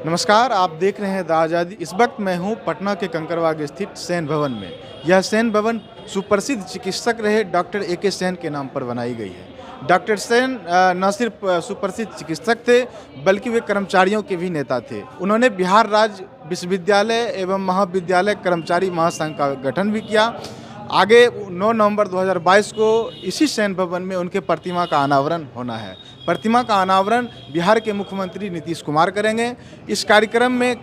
नमस्कार, आप देख रहे हैं द आज़ादी। इस वक्त मैं हूं पटना के कंकड़बाग स्थित सेन भवन में। यह सेन भवन सुप्रसिद्ध चिकित्सक रहे डॉक्टर ए.के. सेन के नाम पर बनाई गई है। डॉक्टर सेन न सिर्फ सुप्रसिद्ध चिकित्सक थे, बल्कि वे कर्मचारियों के भी नेता थे। उन्होंने बिहार राज्य विश्वविद्यालय एवं महाविद्यालय कर्मचारी महासंघ का गठन भी किया। आगे 9 नवंबर 2022 को इसी सेन भवन में उनके प्रतिमा का अनावरण होना है। प्रतिमा का अनावरण बिहार के मुख्यमंत्री नीतीश कुमार करेंगे। इस कार्यक्रम में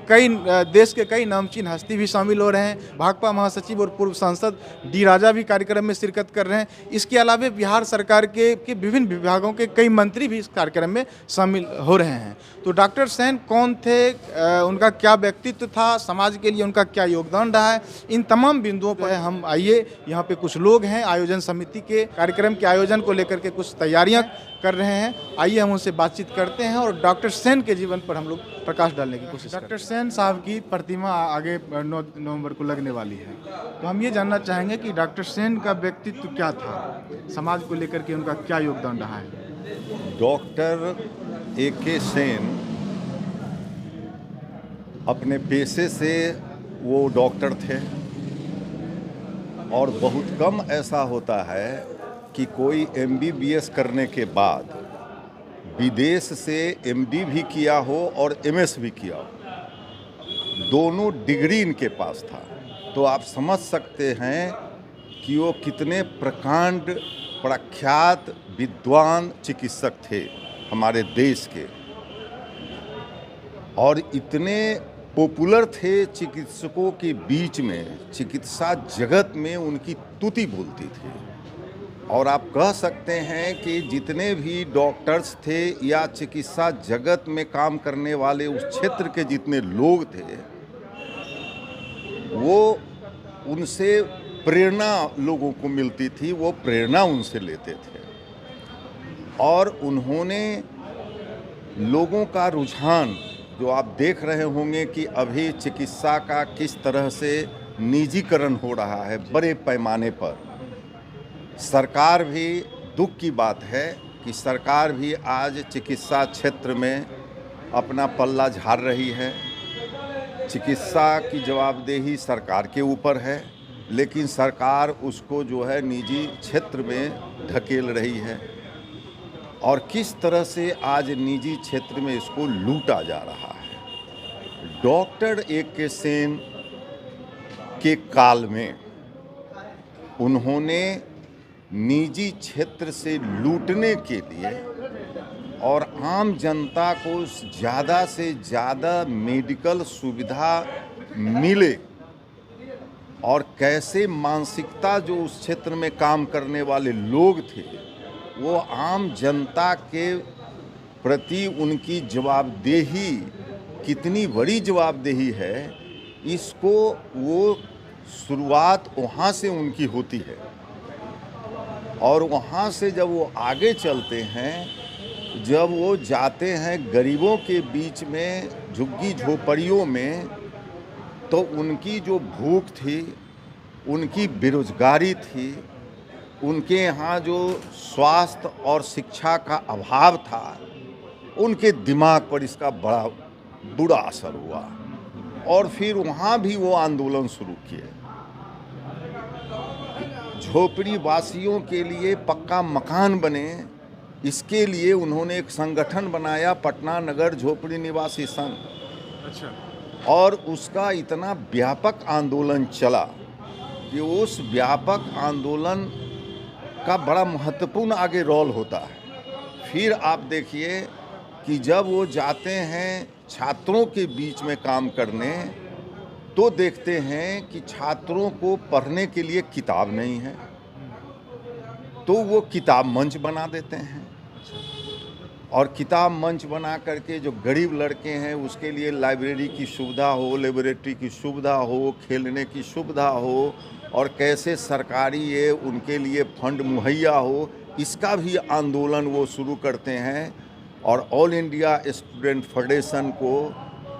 देश के कई नामचीन हस्ती भी शामिल हो रहे हैं। भाकपा महासचिव और पूर्व सांसद डी राजा भी कार्यक्रम में शिरकत कर रहे हैं। इसके अलावा बिहार सरकार के विभिन्न विभागों के कई मंत्री भी इस कार्यक्रम में शामिल हो रहे हैं। तो डॉक्टर सेन कौन थे, उनका क्या व्यक्तित्व था, समाज के लिए उनका क्या योगदान रहा है, इन तमाम बिंदुओं पर हम आइए। यहाँ पे कुछ लोग हैं आयोजन समिति के, कार्यक्रम के आयोजन को लेकर के कुछ तैयारियां कर रहे हैं। आइए हम उनसे बातचीत करते हैं और डॉक्टर सेन के जीवन पर हम लोग प्रकाश डालने की कोशिश करते हैं। डॉक्टर सेन साहब की प्रतिमा आगे 9 नवंबर को लगने वाली है, तो हम ये जानना चाहेंगे कि डॉक्टर सेन का व्यक्तित्व क्या था, समाज को लेकर के उनका क्या योगदान रहा है। Doctor A K. सेन अपने पेशे से वो डॉक्टर थे और बहुत कम ऐसा होता है कि कोई MBBS करने के बाद विदेश से MD भी किया हो और MS भी किया हो। दोनों डिग्री इनके पास था। तो आप समझ सकते हैं कि वो कितने प्रकांड प्रख्यात विद्वान चिकित्सक थे हमारे देश के, और इतने पॉपुलर थे चिकित्सकों के बीच में। चिकित्सा जगत में उनकी तुति बोलती थी। और आप कह सकते हैं कि जितने भी डॉक्टर्स थे या चिकित्सा जगत में काम करने वाले उस क्षेत्र के जितने लोग थे, वो उनसे प्रेरणा लोगों को मिलती थी, वो प्रेरणा उनसे लेते थे। और उन्होंने लोगों का रुझान, जो आप देख रहे होंगे कि अभी चिकित्सा का किस तरह से निजीकरण हो रहा है बड़े पैमाने पर। सरकार भी, दुख की बात है कि सरकार भी आज चिकित्सा क्षेत्र में अपना पल्ला झाड़ रही है। चिकित्सा की जवाबदेही सरकार के ऊपर है, लेकिन सरकार उसको जो है निजी क्षेत्र में ढकेल रही है। और किस तरह से आज निजी क्षेत्र में इसको लूटा जा रहा है। Doctor A K. सेन के काल में उन्होंने निजी क्षेत्र से लूटने के लिए और आम जनता को ज़्यादा से ज़्यादा मेडिकल सुविधा मिले, और कैसे मानसिकता जो उस क्षेत्र में काम करने वाले लोग थे, वो आम जनता के प्रति उनकी जवाबदेही कितनी बड़ी जवाबदेही है, इसको वो शुरुआत वहाँ से उनकी होती है। और वहाँ से जब वो आगे चलते हैं, जब वो जाते हैं गरीबों के बीच में, झुग्गी झोपड़ियों में, तो उनकी जो भूख थी, उनकी बेरोजगारी थी, उनके यहाँ जो स्वास्थ्य और शिक्षा का अभाव था, उनके दिमाग पर इसका बड़ा बुरा असर हुआ। और फिर वहाँ भी वो आंदोलन शुरू किए। झोपड़ी वासियों के लिए पक्का मकान बने, इसके लिए उन्होंने एक संगठन बनाया, पटना नगर झोपड़ी निवासी संघ। अच्छा। और उसका इतना व्यापक आंदोलन चला कि उस व्यापक आंदोलन का बड़ा महत्वपूर्ण आगे रोल होता है। फिर आप देखिए कि जब वो जाते हैं छात्रों के बीच में काम करने, तो देखते हैं कि छात्रों को पढ़ने के लिए किताब नहीं है, तो वो किताब मंच बना देते हैं। और किताब मंच बना करके जो गरीब लड़के हैं उसके लिए लाइब्रेरी की सुविधा हो, लेबोरेटरी की सुविधा हो, खेलने की सुविधा हो, और कैसे सरकारी ये उनके लिए फंड मुहैया हो, इसका भी आंदोलन वो शुरू करते हैं। और ऑल इंडिया स्टूडेंट फेडरेशन को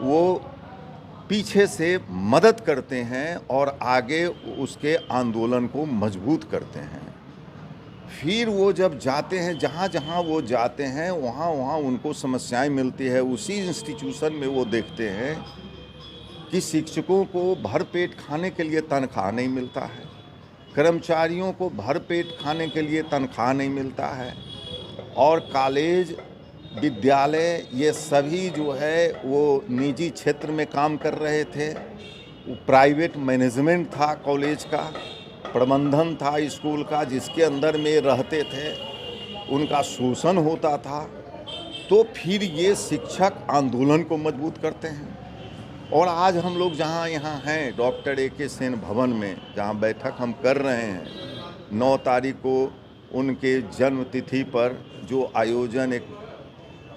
वो पीछे से मदद करते हैं और आगे उसके आंदोलन को मजबूत करते हैं। फिर वो जब जाते हैं, जहाँ जहाँ वो जाते हैं वहाँ वहाँ उनको समस्याएं मिलती है। उसी इंस्टीट्यूशन में वो देखते हैं कि शिक्षकों को भरपेट खाने के लिए तनख्वाह नहीं मिलता है, कर्मचारियों को भरपेट खाने के लिए तनख्वाह नहीं मिलता है, और कॉलेज विद्यालय ये सभी जो है वो निजी क्षेत्र में काम कर रहे थे। प्राइवेट मैनेजमेंट था कॉलेज का, प्रबंधन था स्कूल का, जिसके अंदर में रहते थे, उनका शोषण होता था। तो फिर ये शिक्षक आंदोलन को मजबूत करते हैं। और आज हम लोग जहाँ यहाँ हैं डॉक्टर ए.के. सेन भवन में, जहाँ बैठक हम कर रहे हैं, 9 तारीख को उनके जन्म तिथि पर जो आयोजन, एक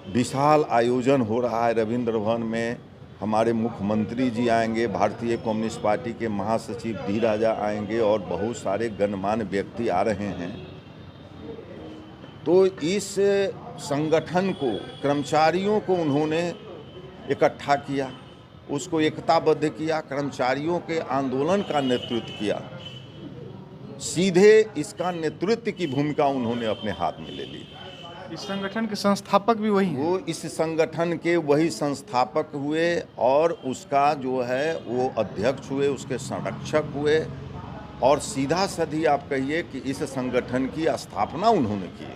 विशाल आयोजन हो रहा है रविंद्र भवन में। हमारे मुख्यमंत्री जी आएंगे, भारतीय कम्युनिस्ट पार्टी के महासचिव डी राजा आएंगे और बहुत सारे गणमान्य व्यक्ति आ रहे हैं। तो इस संगठन को, कर्मचारियों को उन्होंने इकट्ठा किया, उसको एकताबद्ध किया, कर्मचारियों के आंदोलन का नेतृत्व किया। सीधे इसका नेतृत्व की भूमिका उन्होंने अपने हाथ में ले ली। इस संगठन के संस्थापक भी वही हैं। वो इस संगठन के वही संस्थापक हुए और उसका जो है वो अध्यक्ष हुए, उसके संरक्षक हुए, और सीधा साधी आप कहिए कि इस संगठन की स्थापना उन्होंने की।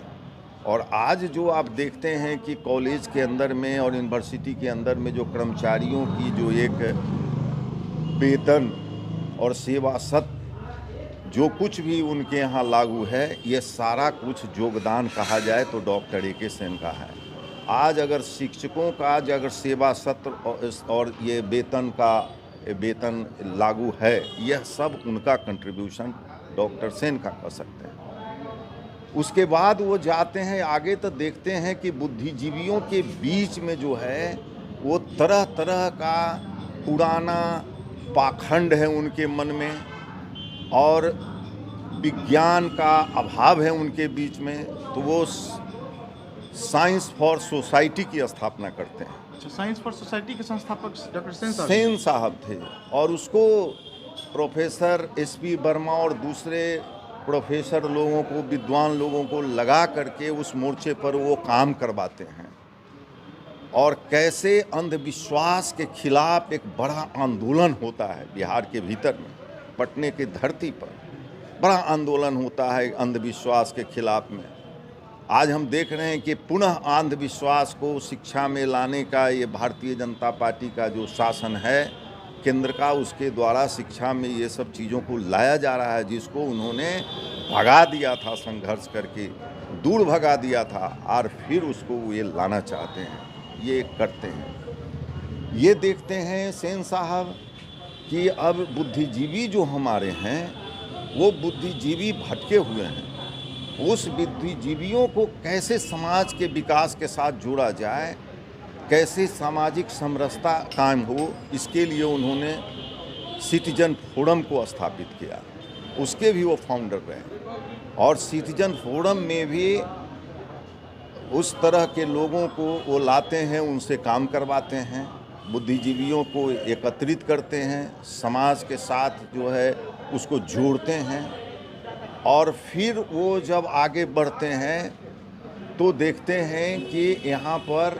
और आज जो आप देखते हैं कि कॉलेज के अंदर में और यूनिवर्सिटी के अंदर में जो कर्मचारियों की जो एक वेतन और सेवा सत्य जो कुछ भी उनके यहाँ लागू है, ये सारा कुछ योगदान कहा जाए तो डॉक्टर ए.के. सेन का है। आज अगर शिक्षकों का अगर सेवा सत्र और ये वेतन लागू है, यह सब उनका कंट्रीब्यूशन डॉक्टर सेन का कर सकते हैं। उसके बाद वो जाते हैं आगे, तो देखते हैं कि बुद्धिजीवियों के बीच में जो है वो तरह तरह का पुराना पाखंड है उनके मन में, और विज्ञान का अभाव है उनके बीच में। तो वो साइंस फॉर सोसाइटी की स्थापना करते हैं। अच्छा, साइंस फॉर सोसाइटी के संस्थापक डॉक्टर सेन साहब थे, और उसको प्रोफेसर एस.पी. वर्मा और दूसरे प्रोफेसर लोगों को, विद्वान लोगों को लगा करके उस मोर्चे पर वो काम करवाते हैं। और कैसे अंधविश्वास के खिलाफ एक बड़ा आंदोलन होता है बिहार के भीतर में, पटने की धरती पर बड़ा आंदोलन होता है अंधविश्वास के खिलाफ में। आज हम देख रहे हैं कि पुनः अंधविश्वास को शिक्षा में लाने का ये भारतीय जनता पार्टी का जो शासन है केंद्र का, उसके द्वारा शिक्षा में ये सब चीज़ों को लाया जा रहा है, जिसको उन्होंने भगा दिया था, संघर्ष करके दूर भगा दिया था, और फिर उसको ये लाना चाहते हैं, ये करते हैं। ये देखते हैं सेन साहब कि अब बुद्धिजीवी जो हमारे हैं वो बुद्धिजीवी भटके हुए हैं। उस बुद्धिजीवियों को कैसे समाज के विकास के साथ जोड़ा जाए, कैसे सामाजिक समरसता कायम हो, इसके लिए उन्होंने सिटीजन फोरम को स्थापित किया। उसके भी वो फाउंडर रहे, और सिटीजन फोरम में भी उस तरह के लोगों को वो लाते हैं, उनसे काम करवाते हैं, बुद्धिजीवियों को एकत्रित करते हैं, समाज के साथ जो है उसको जोड़ते हैं। और फिर वो जब आगे बढ़ते हैं तो देखते हैं कि यहाँ पर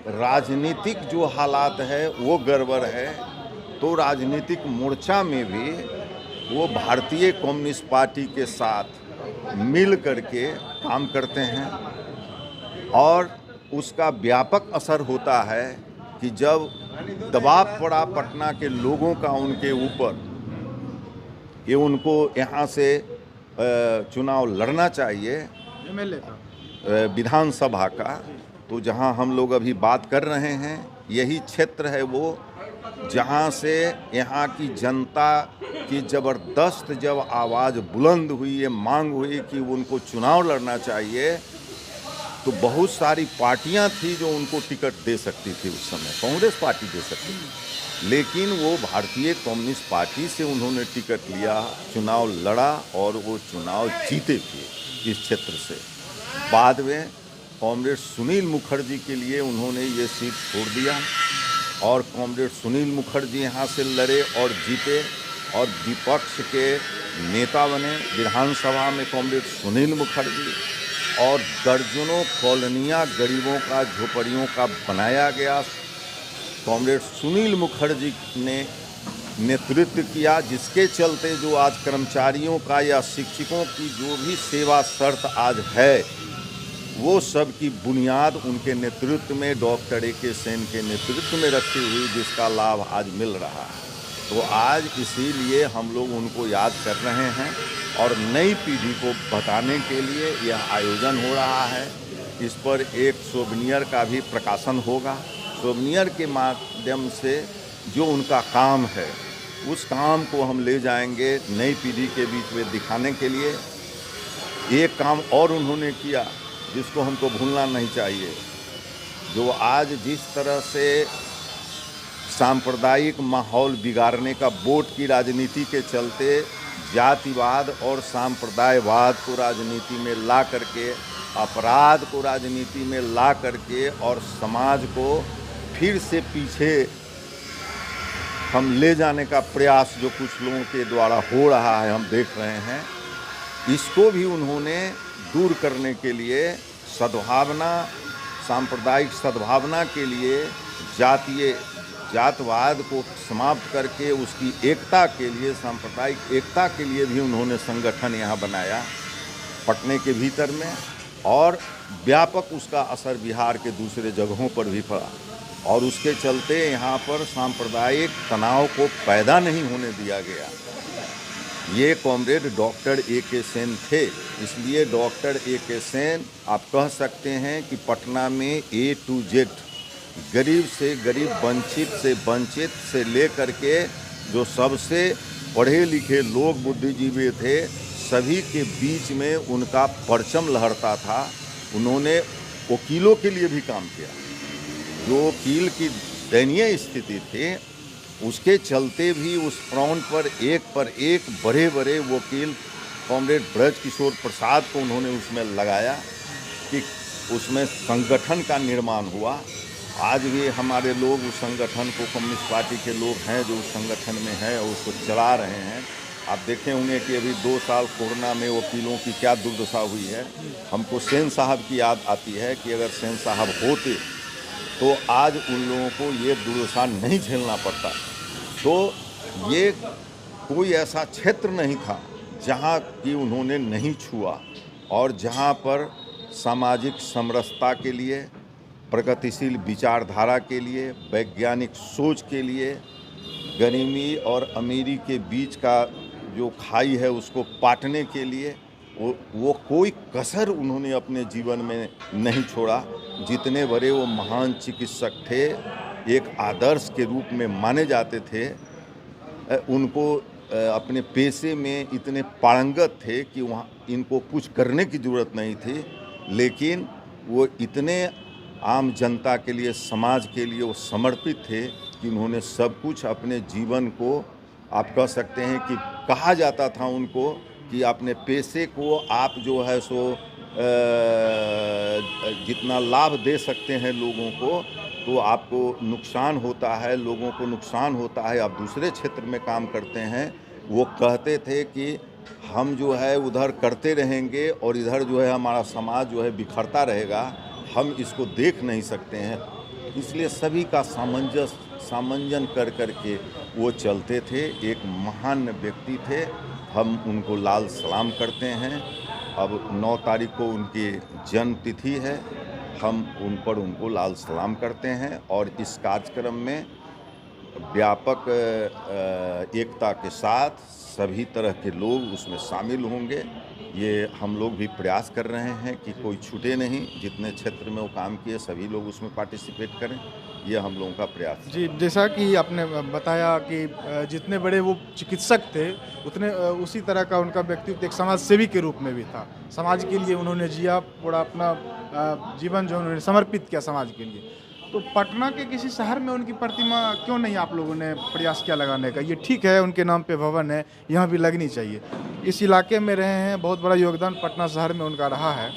राजनीतिक जो हालात है वो गड़बड़ है। तो राजनीतिक मोर्चा में भी वो भारतीय कम्युनिस्ट पार्टी के साथ मिल करके काम करते हैं, और उसका व्यापक असर होता है कि जब दबाव पड़ा पटना के लोगों का उनके ऊपर कि उनको यहाँ से चुनाव लड़ना चाहिए एमएलए का, विधानसभा का, तो जहाँ हम लोग अभी बात कर रहे हैं यही क्षेत्र है वो, जहाँ से यहाँ की जनता की ज़बरदस्त जब आवाज़ बुलंद हुई, ये मांग हुई कि उनको चुनाव लड़ना चाहिए, तो बहुत सारी पार्टियां थी जो उनको टिकट दे सकती थी। उस समय कांग्रेस पार्टी दे सकती थी, लेकिन वो भारतीय कम्युनिस्ट पार्टी से उन्होंने टिकट लिया, चुनाव लड़ा और वो चुनाव जीते थे इस क्षेत्र से। बाद में कॉमरेड सुनील मुखर्जी के लिए उन्होंने ये सीट छोड़ दिया, और कॉमरेड सुनील मुखर्जी यहाँ से लड़े और जीते, और विपक्ष के नेता बने। विधानसभा में कॉमरेड सुनील मुखर्जी और दर्जनों कॉलोनियाँ गरीबों का, झोपड़ियों का बनाया गया। कॉमरेड सुनील मुखर्जी ने नेतृत्व किया, जिसके चलते जो आज कर्मचारियों का या शिक्षकों की जो भी सेवा शर्त आज है, वो सब की बुनियाद उनके नेतृत्व में, डॉक्टर ए.के. सेन के नेतृत्व में रखी हुई, जिसका लाभ आज मिल रहा है। तो आज इसीलिए हम लोग उनको याद कर रहे हैं और नई पीढ़ी को बताने के लिए यह आयोजन हो रहा है। इस पर एक सोवेनियर का भी प्रकाशन होगा। सोवेनियर के माध्यम से जो उनका काम है, उस काम को हम ले जाएंगे नई पीढ़ी के बीच में दिखाने के लिए। एक काम और उन्होंने किया जिसको हमको भूलना नहीं चाहिए। जो आज जिस तरह से सांप्रदायिक माहौल बिगाड़ने का, वोट की राजनीति के चलते जातिवाद और सांप्रदायवाद को राजनीति में ला करके, अपराध को राजनीति में ला करके और समाज को फिर से पीछे हम ले जाने का प्रयास जो कुछ लोगों के द्वारा हो रहा है, हम देख रहे हैं। इसको भी उन्होंने दूर करने के लिए सद्भावना, सांप्रदायिक सद्भावना के लिए, जातवाद को समाप्त करके उसकी एकता के लिए, सांप्रदायिक एकता के लिए भी उन्होंने संगठन यहाँ बनाया पटने के भीतर में, और व्यापक उसका असर बिहार के दूसरे जगहों पर भी पड़ा। और उसके चलते यहाँ पर सांप्रदायिक तनाव को पैदा नहीं होने दिया गया। ये कॉमरेड डॉक्टर ए.के. सेन थे। इसलिए डॉक्टर ए.के. सेन, आप कह सकते हैं कि पटना में A to Z, गरीब से गरीब, वंचित से लेकर के जो सबसे पढ़े लिखे लोग, बुद्धिजीवी थे, सभी के बीच में उनका परचम लहरता था। उन्होंने वकीलों के लिए भी काम किया। जो वकील की दयनीय स्थिति थी, उसके चलते भी उस फ्रंट पर एक बड़े बड़े वकील कॉमरेड ब्रज किशोर प्रसाद को उन्होंने उसमें लगाया कि उसमें संगठन का निर्माण हुआ। आज भी हमारे लोग उस संगठन को, कम्युनिस्ट पार्टी के लोग हैं जो उस संगठन में हैं और उसको चला रहे हैं। आप देखे होंगे कि अभी 2 साल कोरोना में वकीलों की क्या दुर्दशा हुई है। हमको सेन साहब की याद आती है कि अगर सेन साहब होते तो आज उन लोगों को ये दुर्दशा नहीं झेलना पड़ता। तो ये कोई ऐसा क्षेत्र नहीं था जहाँ की उन्होंने नहीं छुआ, और जहाँ पर सामाजिक समरसता के लिए, प्रगतिशील विचारधारा के लिए, वैज्ञानिक सोच के लिए, गरीबी और अमीरी के बीच का जो खाई है उसको पाटने के लिए वो कोई कसर उन्होंने अपने जीवन में नहीं छोड़ा। जितने बड़े वो महान चिकित्सक थे, एक आदर्श के रूप में माने जाते थे, उनको अपने पेशे में इतने पारंगत थे कि वहाँ इनको कुछ करने की ज़रूरत नहीं थी, लेकिन वो इतने आम जनता के लिए, समाज के लिए वो समर्पित थे कि उन्होंने सब कुछ अपने जीवन को, आप कह सकते हैं कि कहा जाता था उनको कि अपने पेशे को आप जो है सो जितना लाभ दे सकते हैं लोगों को, तो आपको नुकसान होता है, लोगों को नुकसान होता है, आप दूसरे क्षेत्र में काम करते हैं। वो कहते थे कि हम जो है उधर करते रहेंगे और इधर जो है हमारा समाज जो है बिखरता रहेगा, हम इसको देख नहीं सकते हैं। इसलिए सभी का सामंजन कर करके वो चलते थे। एक महान व्यक्ति थे, हम उनको लाल सलाम करते हैं। अब 9 तारीख को उनकी जन्म तिथि है, हम उनको लाल सलाम करते हैं। और इस कार्यक्रम में व्यापक एकता के साथ सभी तरह के लोग उसमें शामिल होंगे। ये हम लोग भी प्रयास कर रहे हैं कि कोई छूटे नहीं, जितने क्षेत्र में वो काम किए सभी लोग उसमें पार्टिसिपेट करें। ये हम लोगों का प्रयास है। जी, जैसा कि आपने बताया कि जितने बड़े वो चिकित्सक थे, उतने उसी तरह का उनका व्यक्तित्व एक समाज सेवी के रूप में भी था। समाज के लिए उन्होंने जिया, पूरा अपना जीवन जो उन्होंने समर्पित किया समाज के लिए। तो पटना के किसी शहर में उनकी प्रतिमा क्यों नहीं आप लोगों ने प्रयास किया लगाने का? ये ठीक है, उनके नाम पे भवन है, यहाँ भी लगनी चाहिए। इस इलाके में रहे हैं, बहुत बड़ा योगदान पटना शहर में उनका रहा है,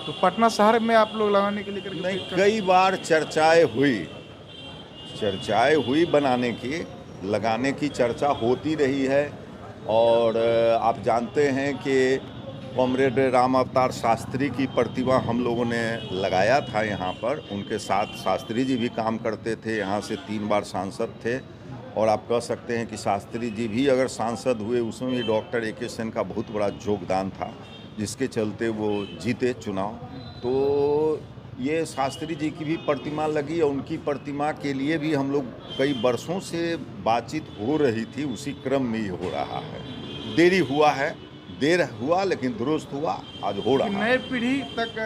तो पटना शहर में आप लोग लगाने के लिए नहीं, कई बार चर्चाएं हुई बनाने की, लगाने की चर्चा होती रही है। और आप जानते हैं कि कॉमरेड राम अवतार शास्त्री की प्रतिमा हम लोगों ने लगाया था यहाँ पर। उनके साथ शास्त्री जी भी काम करते थे, यहाँ से 3 बार सांसद थे। और आप कह सकते हैं कि शास्त्री जी भी अगर सांसद हुए उसमें भी डॉक्टर ए.के. सेन का बहुत बड़ा योगदान था, जिसके चलते वो जीते चुनाव। तो ये शास्त्री जी की भी प्रतिमा लगी और उनकी प्रतिमा के लिए भी हम लोग कई वर्षों से बातचीत हो रही थी, उसी क्रम में ये हो रहा है। देरी हुआ है, देर हुआ लेकिन दुरुस्त हुआ, आज हो रहा है। नए पीढ़ी तक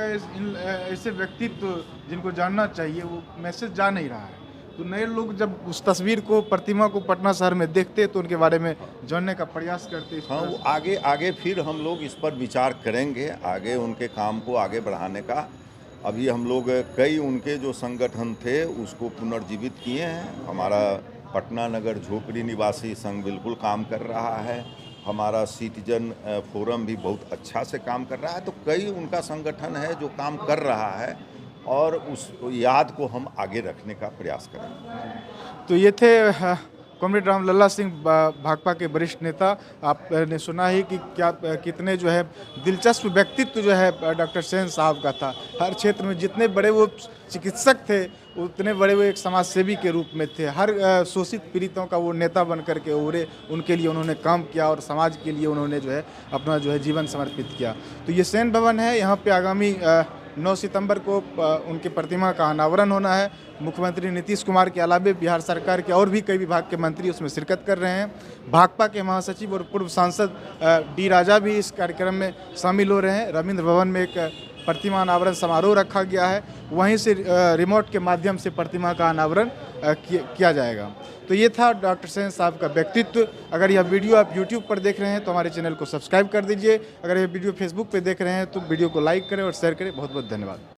ऐसे व्यक्तित्व जिनको जानना चाहिए वो मैसेज जा नहीं रहा है, तो नए लोग जब उस तस्वीर को, प्रतिमा को पटना शहर में देखते तो उनके बारे में जानने का प्रयास करते। हाँ, वो आगे फिर हम लोग इस पर विचार करेंगे, आगे उनके काम को आगे बढ़ाने का। अभी हम लोग कई उनके जो संगठन थे उसको पुनर्जीवित किए हैं। हमारा पटना नगर झोपड़ी निवासी संघ बिल्कुल काम कर रहा है, हमारा सिटीजन फोरम भी बहुत अच्छा से काम कर रहा है। तो कई उनका संगठन है जो काम कर रहा है और उस याद को हम आगे रखने का प्रयास करेंगे। तो ये थे कॉमरेड रामलला सिंह, भाकपा के वरिष्ठ नेता। आपने सुना ही कि कितने जो है दिलचस्प व्यक्तित्व जो है डॉक्टर सेन साहब का था। हर क्षेत्र में जितने बड़े वो चिकित्सक थे उतने बड़े वो एक समाज सेवी के रूप में थे। हर शोषित पीड़ितों का वो नेता बन करके उभरे, उनके लिए उन्होंने काम किया और समाज के लिए उन्होंने जो है अपना जो है जीवन समर्पित किया। तो ये सेन भवन है, यहाँ पे आगामी 9 सितंबर को उनकी प्रतिमा का अनावरण होना है। मुख्यमंत्री नीतीश कुमार के अलावे बिहार सरकार के और भी कई विभाग के मंत्री उसमें शिरकत कर रहे हैं। भाकपा के महासचिव और पूर्व सांसद डी राजा भी इस कार्यक्रम में शामिल हो रहे हैं। रविंद्र भवन में एक प्रतिमा अनावरण समारोह रखा गया है, वहीं से रिमोट के माध्यम से प्रतिमा का अनावरण किया जाएगा। तो ये था डॉक्टर सेन साहब का व्यक्तित्व। अगर यह वीडियो आप YouTube पर देख रहे हैं तो हमारे चैनल को सब्सक्राइब कर दीजिए। अगर यह वीडियो फेसबुक पे देख रहे हैं तो वीडियो को लाइक करें और शेयर करें। बहुत बहुत धन्यवाद।